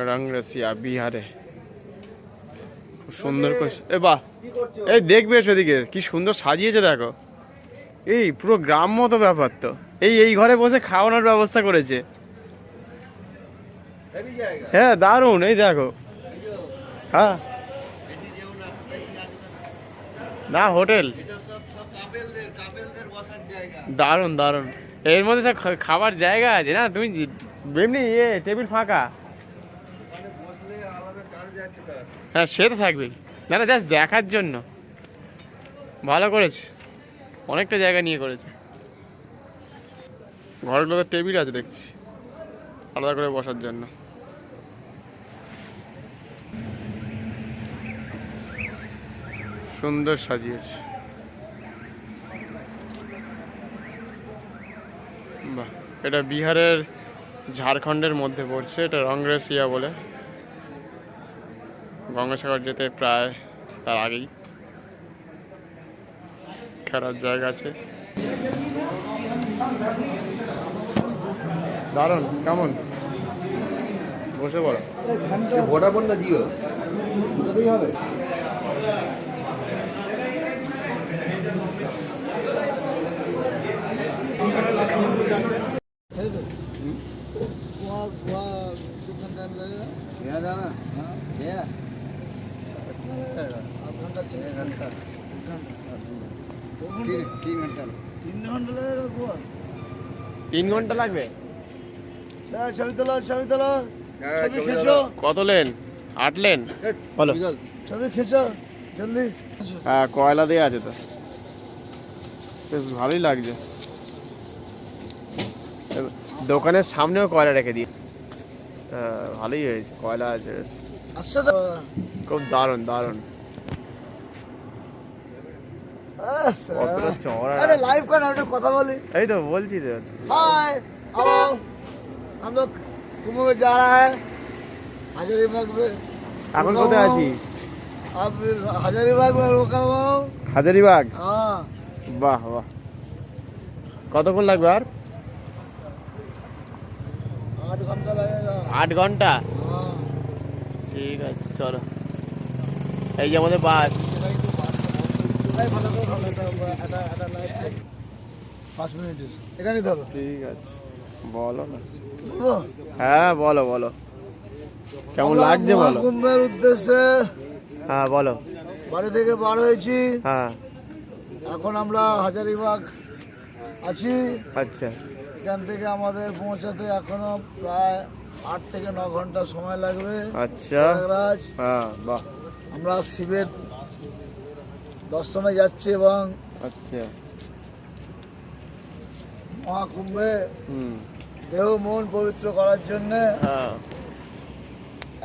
রংরেসিয়া বিহারে খুব সুন্দর করে বাহ এই দেখবে সেদিকে কি সুন্দর সাজিয়েছে দেখো এই পুরো গ্রাম মতো ব্যাপার তো এই ঘরে বসে খাওয়ানোর ব্যবস্থা করেছে হ্যাঁ দারুণ এই দেখো হ্যাঁ না হোটেল দারুণ দারুণ এর মধ্যে সব খাবার জায়গা আছে না তুমি এমনি টেবিল ফাঁকা হ্যাঁ সে তো থাকবেই না না জাস্ট দেখার জন্য ভালো করেছে অনেকটা জায়গা নিয়ে করেছে ঘরগুলোতে টেবিল আছে দেখছি আলাদা করে বসার জন্য সুন্দর সাজিয়েছে বাহ এটা বিহারের ঝাড়খণ্ডের মধ্যে পড়ছে এটা রংরেসিয়া বলে গঙ্গাসাগর যেতে প্রায় তার আগেই খেলার জায়গা আছে দারুণ কেমন বসে পড়ো ভোডাফোন না জিও দুটোই হবে তিন ঘন্টা লাগবে ছবি তোলো ছবি তোলো কত লেন 8 লেন বলো ছবি খেঁচো জলদি হ্যাঁ কয়লা দিয়ে আছে তো বেশ ভালোই লাগছে দোকানের সামনেও কয়লা রেখে দিই ভালোই হয়েছে কয়লা আছে খুব দারুণ দারুণ কথা বলি এই তো বলছি তো हाय आओ हम लोग कुंभ में जा रहा है हजारीबाग में এখন কোথায় আছি अब हजारीबाग में रोका हुआ हूँ হাজারিবাগ हाँ বাহ বাহ কতক্ষণ লাগবে আর 8 घंटा लगेगा 8 ঘন্টা हाँ ঠিক আছে চলো এই যে আমাদের বাস 5 মিনিট এখানে ধরো ঠিক আছে বলো না বলবো হ্যাঁ বলো বলো কেমন লাগছে বলো কুম্ভের উদ্দেশ্যে হ্যাঁ বলো বাড়ি থেকে বার হয়েছি হ্যাঁ এখন আমরা হাজারিবাগ আছি আচ্ছা এখান থেকে আমাদের পৌঁছাতে এখনো প্রায় 8 থেকে 9 ঘন্টা সময় লাগবে আচ্ছা প্রয়াগরাজ হ্যাঁ বাহ আমরা শিবের দর্শনে যাচ্ছি এবং আচ্ছা মহাকুম্ভে হুম দেহ মন পবিত্র করার জন্য হ্যাঁ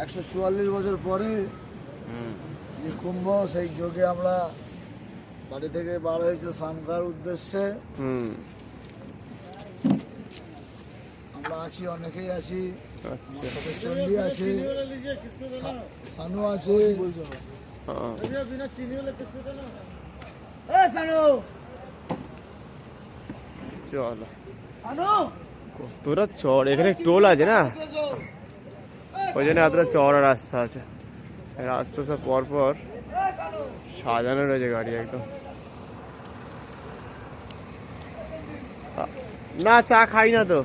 144 বছর পরে হুম যে কুম্ভ সেই যোগে আমরা বাড়ি থেকে বার হয়েছে স্নান করার উদ্দেশ্যে হুম আমরা আছি অনেকেই আছি আচ্ছা চন্ডী আছে সানু আছে হ্যাঁ সানু চলো সানু তোরা চড় এখানে টোল আছে না ওই জন্য এতটা চড়া রাস্তা আছে রাস্তা সব পর পর সাজানো রয়েছে গাড়ি একদম না চা খাই না তো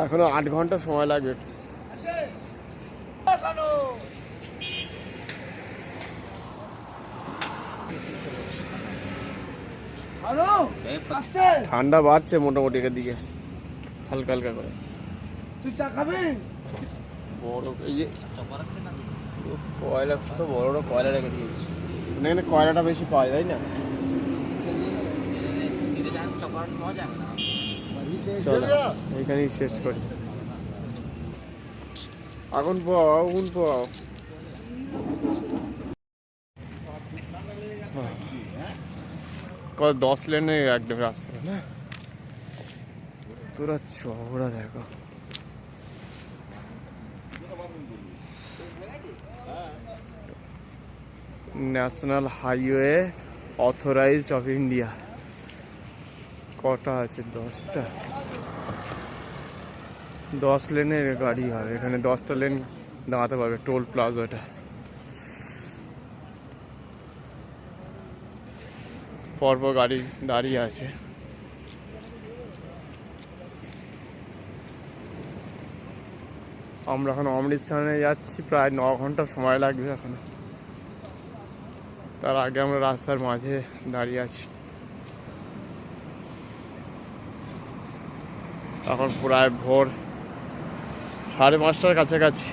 এখনো 8 ঘন্টা সময় লাগবে ঠান্ডা বাড়ছে মোটামুটি এর দিকে হালকা হালকা করে তুই চা খাবি বড় এই যে কয়লা কত বড় বড় কয়লা রেখে দিয়েছি এখানে কয়লাটা বেশি পাওয়া যায় না চলো এখানেই শেষ করি আগুন পোয়াও কত 10 লেনে একদম রাস্তা না তোরা চওড়া দেখো national highway authorised of India কটা আছে 10টা 10 লেনের গাড়ি হবে এখানে, 10টা লেন দাঁড়াতে পারবে, টোল প্লাজা এটা। পরপর গাড়ি দাঁড়িয়ে আছে। আমরা এখন অমৃতসরে যাচ্ছি, প্রায় 9 ঘন্টা সময় লাগবে এখন। তার আগে আমরা রাস্তার মাঝে দাঁড়িয়ে আছি। এখন প্রায় ভোর 5:30টার কাছাকাছি।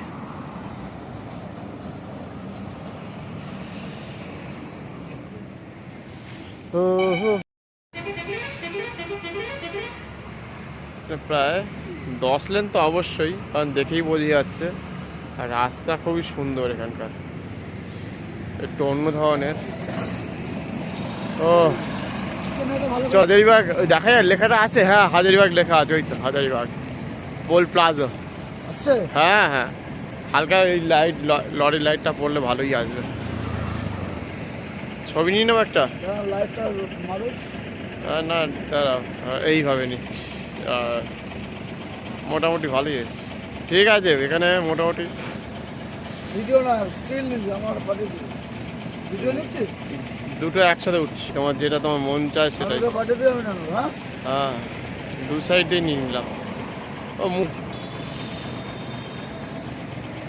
প্রায় 10 লেন তো অবশ্যই, কারণ দেখেই বোঝা যাচ্ছে। আর রাস্তা খুবই সুন্দর এখানকার, একটু অন্য ধরনের। ও হাজারিবাগ দেখা যায়, লেখাটা আছে। হ্যাঁ, হাজারিবাগ লেখা আছে, ওই তো হাজারিবাগ টোল প্লাজা। হ্যাঁ হ্যাঁ, হালকা এই লাইট, লরির লাইটটা পড়লে ভালোই আসবে। ছবি নিয়ে নেবো একটা। না দাঁড়াও, এইভাবে নিচ্ছি। মোটামুটি ভালোই এসছে। ঠিক আছে, এখানে মোটামুটি ভিডিও না, স্টিল নিবি আমার পাঠিয়ে দিবি। ভিডিও নিচ্ছিস? দুটো একসাথে উঠছি, তোমার যেটা তোমার মন চায় সেটাই। পাঠিয়ে দিবি না? হ্যাঁ হ্যাঁ, দু সাইড দিয়ে নিয়ে নিলাম। ও মুখ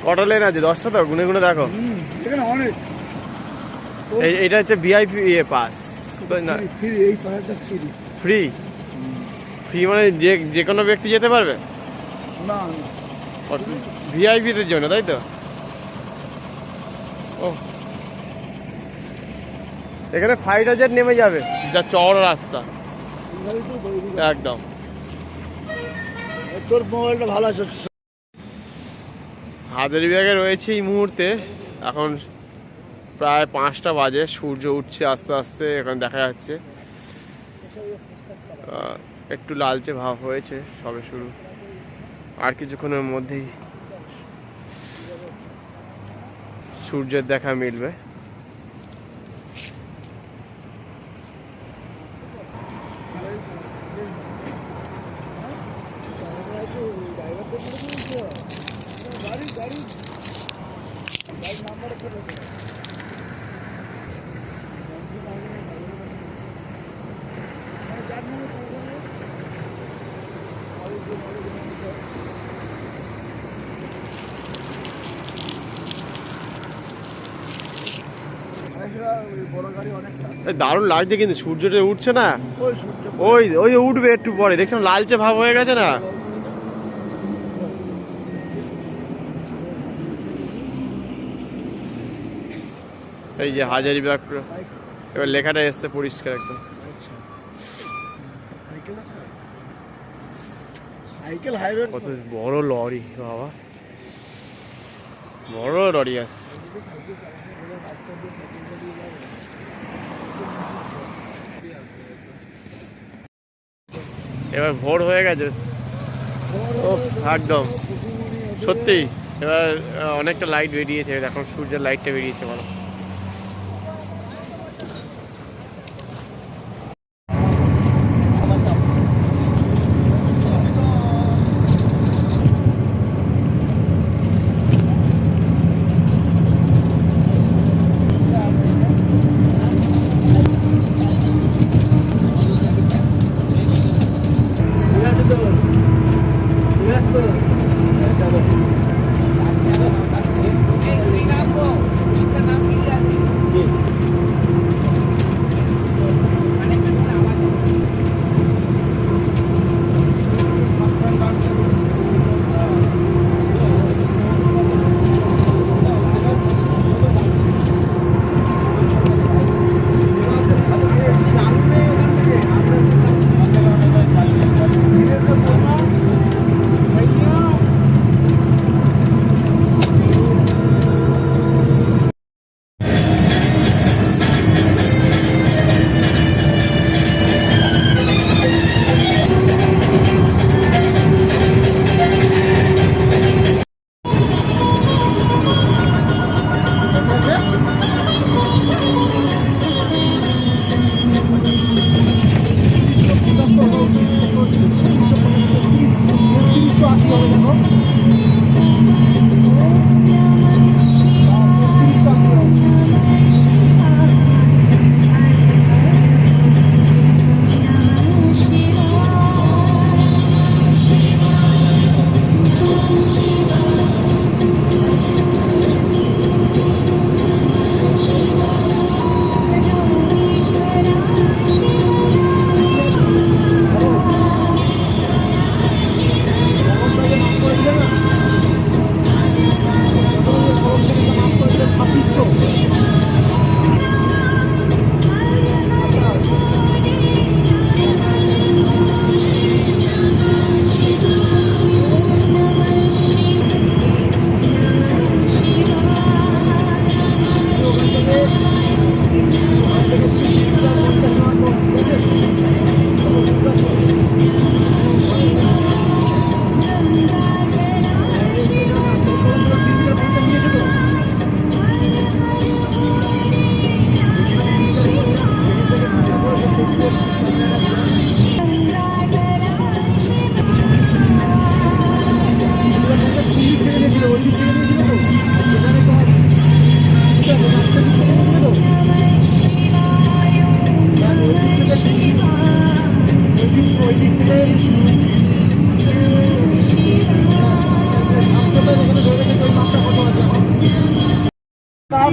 কটা লেন আছে? 10টা তো, গুনে গুনে দেখো। এখানে অনেক। এটা হচ্ছে ভিআইপি পাস না? ফ্রি, এই পাসটা ফ্রি। ফ্রি? ফ্রি মানে যে কোনো ব্যক্তি যেতে পারবে না? ভিআইপিদের জন্য, তাই তো? ও, এখানে 5000 নেমে যাবে, যা চওড়া রাস্তা একদম। তোর মোবাইলটা ভালো আছে। হাজারিবাগে রয়েছে এই মুহূর্তে। এখন প্রায় 5টা বাজে, সূর্য উঠছে আস্তে আস্তে, এখন দেখা যাচ্ছে একটু লালচে ভাব হয়েছে, সবে শুরু। আর কিছুক্ষণের মধ্যেই সূর্যের দেখা মিলবে। দারুণ লাগছে কিন্তু, সূর্যটা উঠছে না? ওই ওই উঠবে একটু পরে, দেখছিলাম লালচে ভাব হয়ে গেছে না? এই যে হাজারিবাগ, এবার লেখাটা এসছে পরিষ্কার একদম। Cycle highway. কত বড় লরি বাবা, বড় লরি আসছে। এবার ভোর হয়ে গেছে। ও একদম সত্যি, এবার অনেকটা লাইট বেরিয়েছে, এখন সূর্যের লাইটটা বেরিয়েছে বলো।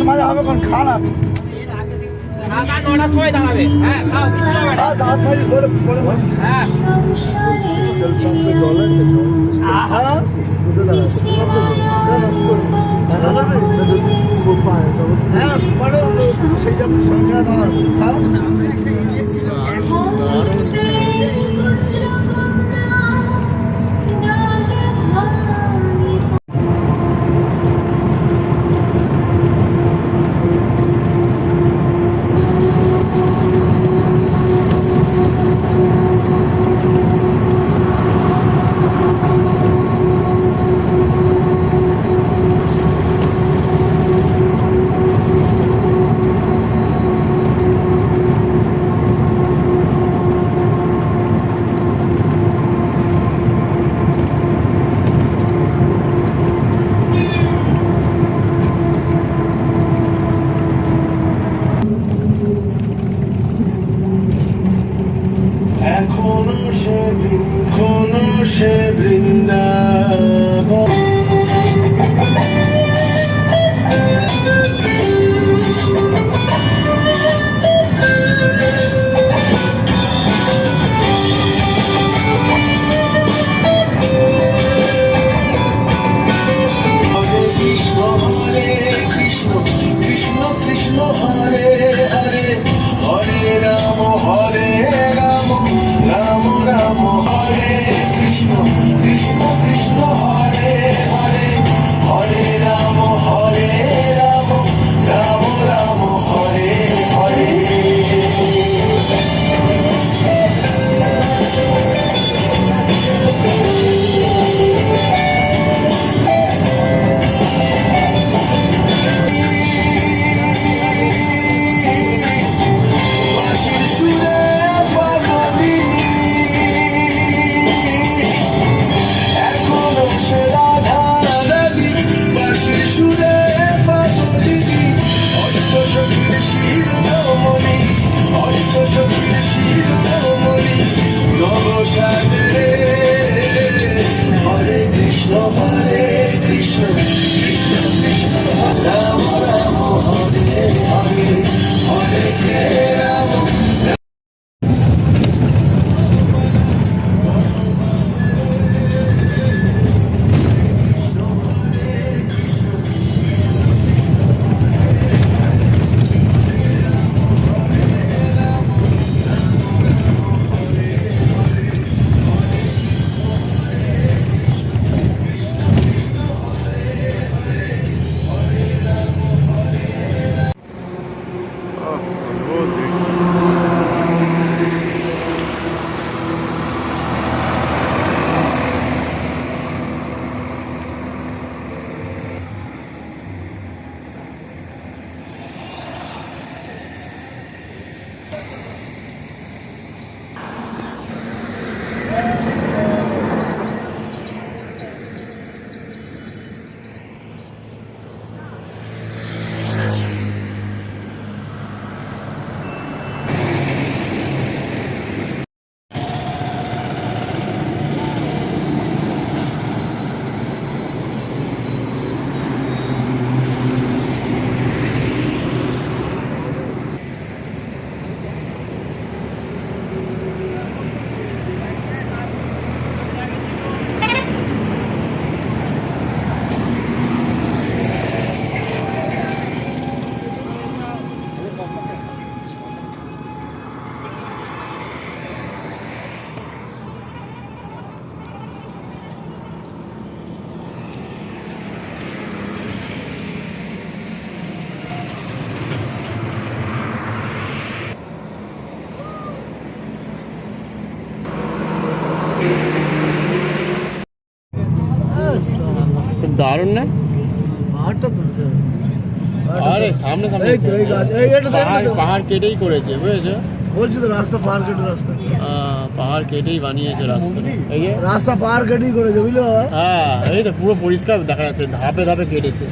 মাঝে হবে কোন খানা দাঁত মাঝে করে করে জল আছে হ্যাঁ হ্যাঁ পরে সেইটা সংখ্যা দাঁড়াবে এখনো সে বৃন্দাবন হরে কৃষ্ণ কৃষ্ণ কৃষ্ণ হরে হরে হরে রাম রাম রাম হরে কৃষ্ণ কৃষ্ণ কৃষ্ণ হরে হরে হরে রাম রাম রাম হরে হরে বাঁশির সুরে পাগলিনী এখনো সে রাধা রানী বাঁশির সুরে পাগলিনী অষ্টসখীর শিরোমণি অষ্টসখীর শিরোমণি নব সাজে হরে কৃষ্ণ কৃষ্ণ কৃষ্ণ রাম রাম হরে হরে হরে রাম অদ্ভুত দৃশ্য। খুব দারুণ না? পাহাড়টা তুলতে হবে আরে সামনে সামনে এই তো, এই গাছ, এই এটা দেখ, পাহাড় এটা দেখ। পাহাড় কেটেই করেছে বুঝেছো? বলছি তো রাস্তা পার কেটে রাস্তা পাহাড় কেটেই বানিয়েছে রাস্তা। এই যে রাস্তা পার কেটেই করেছে বুঝলো হ্যাঁ এই তো পুরো পরিষ্কার দেখা যাচ্ছে, ধাপে ধাপে কেটেছে,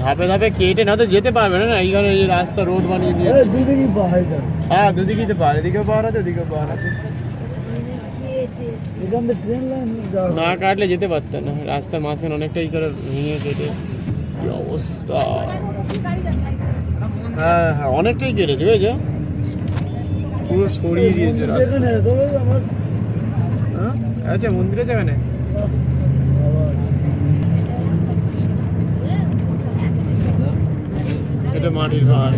ধাপে ধাপে কেটে না তো যেতে পারবে না, এইখানে এই রাস্তা রোড বানিয়ে দিয়েছে। এই দুদিকেই পাহাড় এটা হ্যাঁ দুদিকেই তো পাহাড়, এদিকেও পাহাড় আছে ওদিকেও পাহাড় আছে। এখান থেকে ট্রেন লাইন না কাটলে যেতে পারতো না, রাস্তার মাঝখানে অনেকটাই করে ভেঙে কেটে কি অবস্থা! হ্যাঁ হ্যাঁ, অনেকটাই কেটেছে বুঝেছো, পুরো সরিয়ে দিয়েছে রাস্তা। হ্যাঁ আচ্ছা, মন্দির আছে এখানে। এটা মাটির পাহাড়।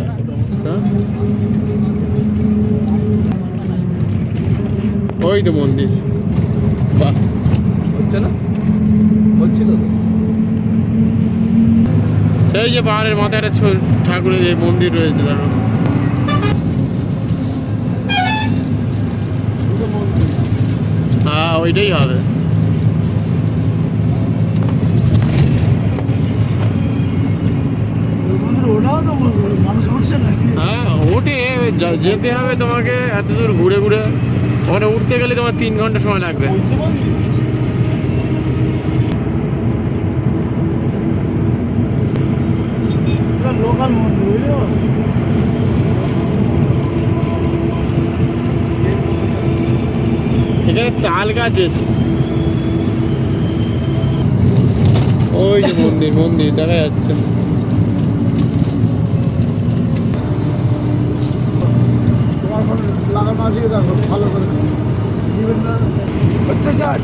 ওই তো মন্দির। বাহ, হচ্ছে না, হচ্ছিল তো। সেই যে পাহাড়ের মাথায় একটা ঠাকুরের এই মন্দির রয়েছে দেখো। হ্যাঁ ওইটাই হবে। ওটাও তো মানুষ উঠছে নাকি? হ্যাঁ ওঠে, যেতে হবে তোমাকে এত দূর ঘুরে ঘুরে। ওখানে উঠতে গেলে তোমার 3 ঘন্টা সময় লাগবে। লোকাল মন্দির বুঝলো। এখানে তাল গাছ রয়েছে। ওই যে মন্দির, মন্দির দেখা যাচ্ছে। লাগানো আছে কি দেখো ভালো করে। হচ্ছে চার্জ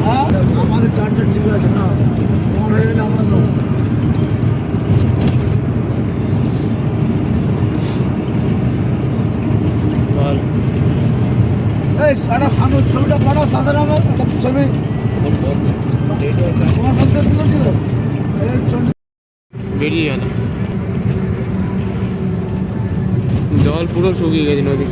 হ্যাঁ, আমাদের চার্জার ঠিক আছে না, তোমার হয়ে গেলে আমরা নেবো। ভালো। এই সারা সামনের ছবিটা পাঠাও সাথে আমার ছবি তোমার সঙ্গে তুলেছিল বেরিয়ে গেল, জল পুরো শুকিয়ে গেছে নদী।